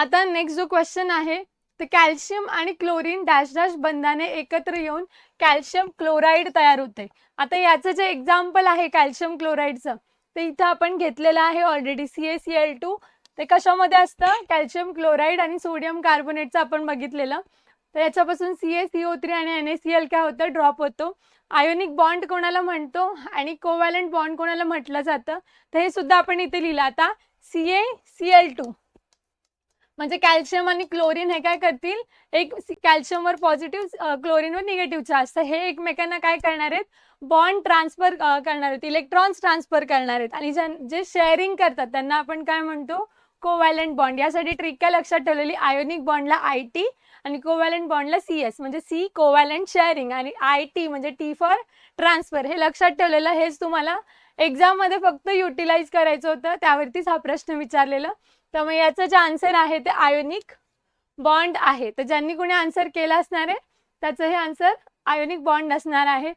आता नेक्स्ट जो क्वेश्चन आहे ते कॅल्शियम आणि क्लोरीन डॅश डॅश बंधाने एकत्र येऊन कॅल्शियम क्लोराईड तयार होते. आता याचं जे एक्झाम्पल आहे कॅल्शियम क्लोराईडचं ते इथं आपण घेतलेलं आहे ऑलरेडी CaCl2. ते कशामध्ये असतं? कॅल्शियम क्लोराईड आणि सोडियम कार्बोनेटचं आपण बघितलेलं. तर याच्यापासून CaCO3 आणि NaCl काय होतं? ड्रॉप होतो. आयोनिक बॉन्ड कोणाला म्हणतो आणि कोव्हॅलंट बॉन्ड कोणाला म्हटलं जातं? तर हे सुद्धा आपण इथे लिहिलं. आता CaCl2 म्हणजे कॅल्शियम आणि क्लोरीन हे काय करतील? एक कॅल्शियमवर पॉझिटिव्ह, क्लोरीनवर निगेटिव्ह चार्ज. तर हे एकमेकांना काय करणार आहेत? बॉन्ड ट्रान्सफर करणार आहेत, इलेक्ट्रॉन्स ट्रान्सफर करणार आहेत. आणि जे शेअरिंग करतात त्यांना आपण काय म्हणतो? Covalent bond. यासाठी ट्रिक काय लक्षात ठेवलेली? आयोनिक बॉन्डला IT आणि कोव्हॅलंट बॉन्डला CS, म्हणजे C कोव्हॅलंट शेअरिंग आणि IT म्हणजे T फॉर ट्रान्सफर. हे लक्षात ठेवलेलं. हेच तुम्हाला एक्झाम मध्ये फक्त युटिलाइज करायचं होतं, त्यावरतीच हा प्रश्न विचारलेला. त्यामुळे याचं जे आन्सर आहे ते आयोनिक बॉन्ड आहे. तर ज्यांनी कोणी आन्सर केला असणार आहे त्याचं हे आन्सर आयोनिक बॉन्ड असणार आहे.